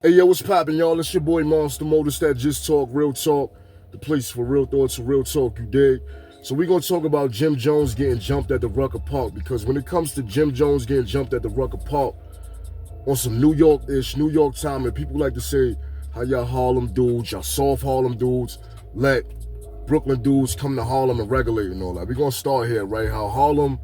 Hey yo, what's poppin', y'all? It's your boy Monster Modus, that Just Talk Real Talk, the place for real thoughts and real talk, you dig? So we're gonna talk about Jim Jones getting jumped at the Rucker Park, because when it comes to Jim Jones getting jumped at the Rucker Park on some New York-ish, New York time, and people like to say how y'all Harlem dudes, y'all soft Harlem dudes, let Brooklyn dudes come to Harlem and regulate and all that. We're gonna start here, right? How Harlem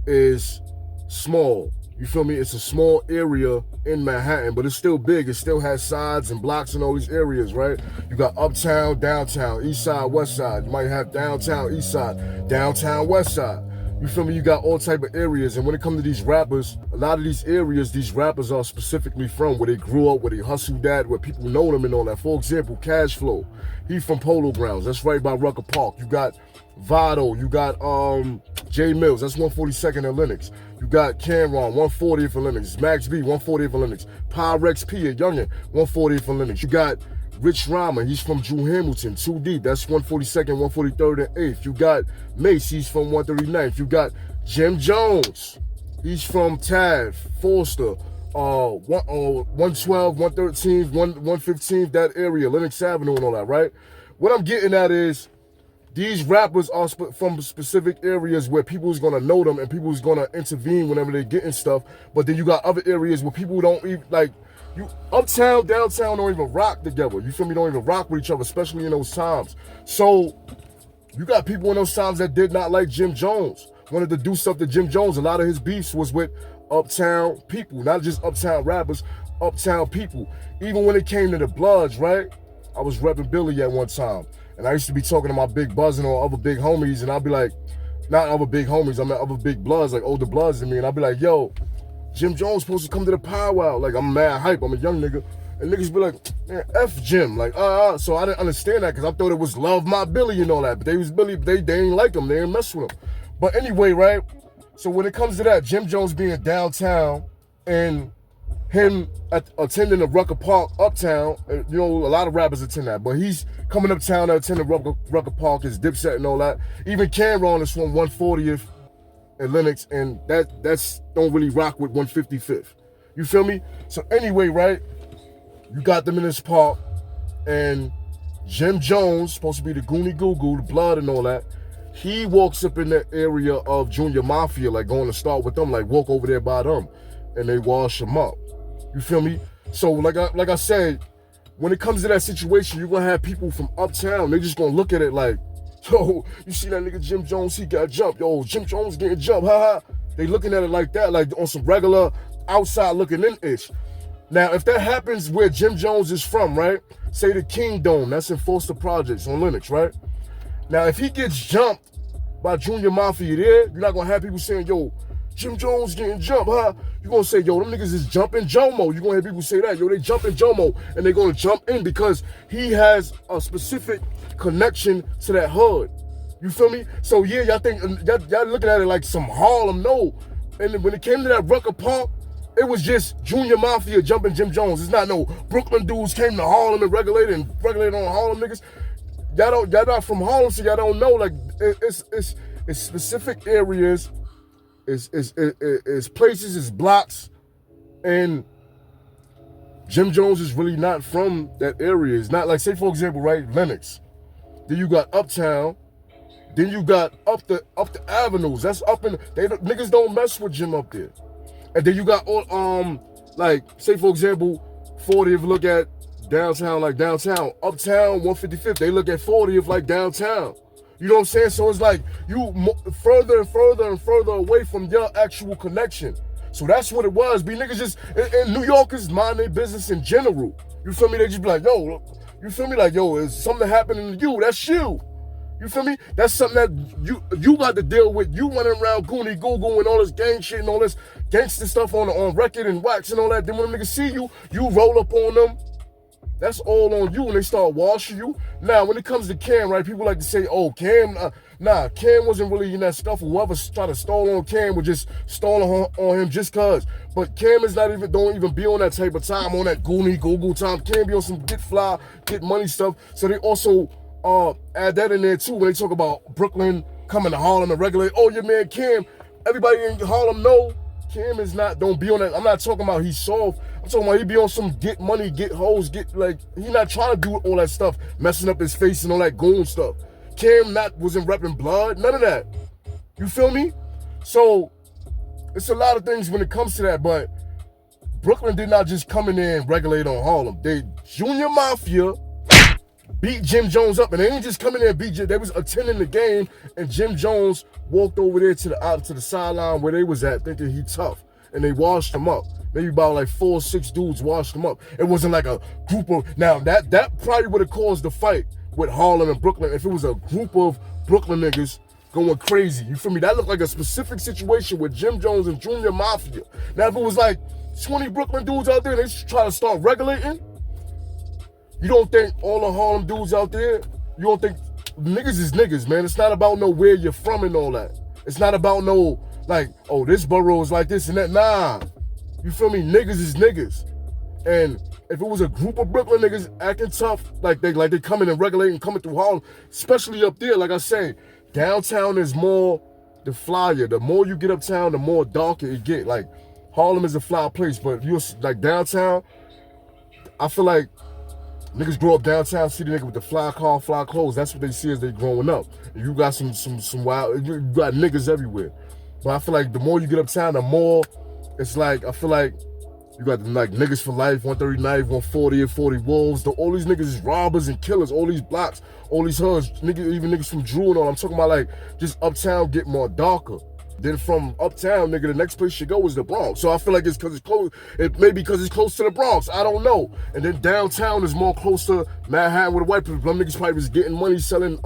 is small. You feel me? It's a small area in Manhattan, but it's still big. It still has sides and blocks in all these areas, right? You got uptown, downtown, east side, west side. You might have downtown, east side, downtown, west side. You feel me? You got all type of areas. And when it comes to these rappers, a lot of these areas, these rappers are specifically from where they grew up, where they hustled at, where people know them and all that. For example, Cash Flow. He from Polo Grounds. That's right by Rucker Park. You got Vado. You got J Mills. That's 142nd and Lenox. You got Cameron, 140th for Lenox. Max B, 140th for Lenox. Pyrex P, a youngin, 140th for Lenox. You got Rich Rama, he's from Drew Hamilton, 2 deep. That's 142nd, 143rd, and 8th. You got Mace, he's from 139th. You got Jim Jones, he's from Taft, Forster, 112, 113th, 115th, that area, Lenox Avenue and all that, right? What I'm getting at is, these rappers are from specific areas where people's gonna know them and people's gonna intervene whenever they getting stuff. But then you got other areas where people don't even, like, you uptown, downtown don't even rock together. You feel me? Don't even rock with each other, especially in those times. So you got people in those times that did not like Jim Jones, wanted to do stuff to Jim Jones. A lot of his beefs was with uptown people, not just uptown rappers, uptown people. Even when it came to the Bloods, right? I was repping Billy at one time. And I used to be talking to my big buzzing or other big homies, and I'd be like, not other big homies, I mean other big bloods, like older bloods than me, and I'd be like, yo, Jim Jones supposed to come to the powwow. Like, I'm mad hype, I'm a young nigga. And niggas be like, man, F Jim. Like, so I didn't understand that because I thought it was Love My Billy and all that. But they was Billy, they ain't like him, they ain't mess with him. But anyway, right? So when it comes to that, Jim Jones being downtown and him attending the Rucker Park uptown, you know, a lot of rappers attend that, but he's coming uptown to attend the Rucker Park, his Dipset and all that. Even Cameron is from 140th and Lenox, and that's don't really rock with 155th. You feel me? So anyway, right, you got them in this park, and Jim Jones, supposed to be the Goonie Goo Goo, the blood and all that, he walks up in the area of Junior Mafia, like going to start with them, like walk over there by them, and they wash him up. You feel me? So like I said, when it comes to that situation, you're gonna have people from uptown, they just gonna look at it like, yo, you see that nigga Jim Jones, he got jumped. Yo, Jim Jones getting jumped, haha. They looking at it like that, like on some regular outside looking in-ish. Now, if that happens where Jim Jones is from, right? Say the King Dome, that's in Foster Projects on Lenox, right? Now, if he gets jumped by Junior Mafia there, you're not gonna have people saying, yo, Jim Jones getting jumped, huh? You're gonna say, yo, them niggas is jumping Jomo. You're gonna hear people say that, yo, they jumping Jomo, and they're gonna jump in because he has a specific connection to that hood. You feel me? So yeah, y'all think, y'all looking at it like some Harlem, no. And when it came to that Rucker Park, it was just Junior Mafia jumping Jim Jones. It's not no Brooklyn dudes came to Harlem and regulated on Harlem niggas. Y'all not from Harlem, so y'all don't know. Like, it's specific areas, it's places, it's blocks, and Jim Jones is really not from that area. It's not like, say for example, right, Lenox. Then you got uptown. Then you got up the avenues. That's up in, niggas don't mess with Jim up there. And then you got all like, say for example, 40th, look at downtown, like downtown, uptown 155th, they look at 40th like downtown. You know what I'm saying? So it's like you further and further and further away from your actual connection. So that's what it was. Be niggas just, and New Yorkers mind their business in general. You feel me? They just be like, yo, you feel me? Like, yo, is something happening to you? That's you. You feel me? That's something that you got to deal with. You running around Goonie Google and all this gang shit and all this gangster stuff on record and wax and all that. Then when them niggas see you, you roll up on them. That's all on you when they start washing you. Now, when it comes to Cam, right, people like to say, oh, Cam, Cam wasn't really in that stuff. Whoever tried to stall on Cam was just stalling on him just cause. But Cam is don't even be on that type of time, on that Goonie Google time. Cam be on some get fly, get money stuff. So they also add that in there too when they talk about Brooklyn coming to Harlem and regulate. Oh, your man Cam, everybody in Harlem know Cam is not, don't be on that. I'm not talking about he's soft. I'm talking about he be on some get money, get hoes, he not trying to do all that stuff, messing up his face and all that goon stuff. Cam wasn't repping blood, none of that. You feel me? So, it's a lot of things when it comes to that, but Brooklyn did not just come in there and regulate on Harlem. Junior Mafia beat Jim Jones up, and they didn't just come in there and beat Jim. They was attending the game, and Jim Jones walked over there to the sideline where they was at, thinking he tough, and they washed him up. Maybe about like 4 or 6 dudes washed him up. It wasn't like a group of, now that probably would have caused the fight with Harlem and Brooklyn if it was a group of Brooklyn niggas going crazy. You feel me? That looked like a specific situation with Jim Jones and Junior Mafia. Now if it was like 20 Brooklyn dudes out there, they try to start regulating. You don't think all the Harlem dudes out there, you don't think niggas is niggas, man. It's not about no where you're from and all that. It's not about no, like, oh, this borough is like this and that. Nah. You feel me? Niggas is niggas. And if it was a group of Brooklyn niggas acting tough, like they coming and regulating, coming through Harlem, especially up there, like I say, downtown is more the flyer. The more you get uptown, the more darker it get. Like, Harlem is a fly place, but you're like downtown, I feel like niggas grow up downtown, see the nigga with the fly car, fly clothes. That's what they see as they growing up. And you got some wild, you got niggas everywhere. But I feel like the more you get uptown, the more it's like, I feel like you got like niggas for life, 139, 140, and 40 wolves. All these niggas is robbers and killers. All these blocks, all these hoods, even niggas from Drew and all. I'm talking about like just uptown get more darker. Then from uptown, nigga, the next place you go is the Bronx. So I feel like it's because it's close. It may be because it's close to the Bronx. I don't know. And then downtown is more close to Manhattan with the white people. Them niggas probably was getting money selling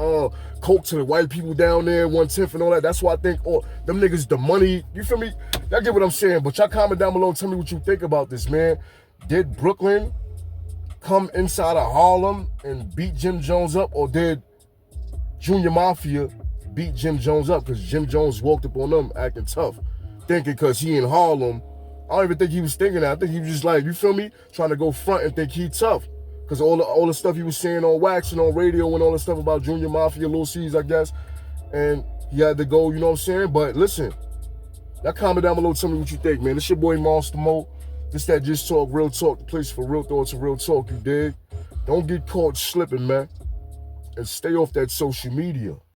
coke to the white people down there, 1/10 and all that. That's why I think, them niggas, the money. You feel me? Y'all get what I'm saying. But y'all comment down below and tell me what you think about this, man. Did Brooklyn come inside of Harlem and beat Jim Jones up, or did Junior Mafia beat Jim Jones up? Because Jim Jones walked up on them acting tough, thinking because he in Harlem. I don't even think he was thinking that. I think he was just like, you feel me, trying to go front and think he tough. Because all the stuff he was saying on wax and on radio and all the stuff about Junior Mafia, Lil C's, I guess. And he had to go, you know what I'm saying? But listen, y'all comment down below, tell me what you think, man. This your boy Monster Mo. This that Just Talk Real Talk, the place for real thoughts and real talk, you dig? Don't get caught slipping, man. And stay off that social media.